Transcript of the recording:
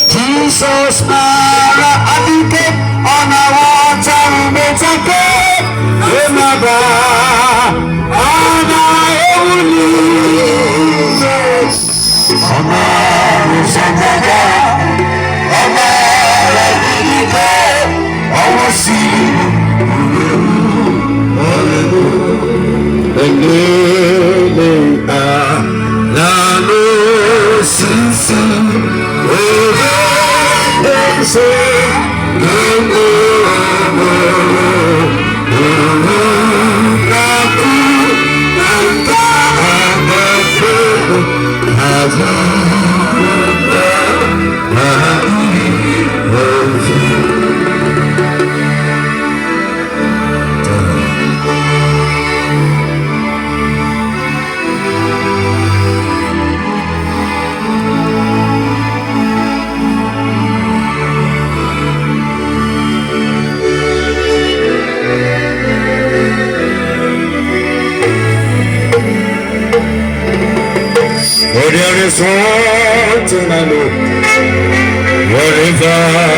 Jesus Mara Adike on a water metake Remaba on a Sanaga Amara Adike our sea Nano Sisi There is one thing I know, whatever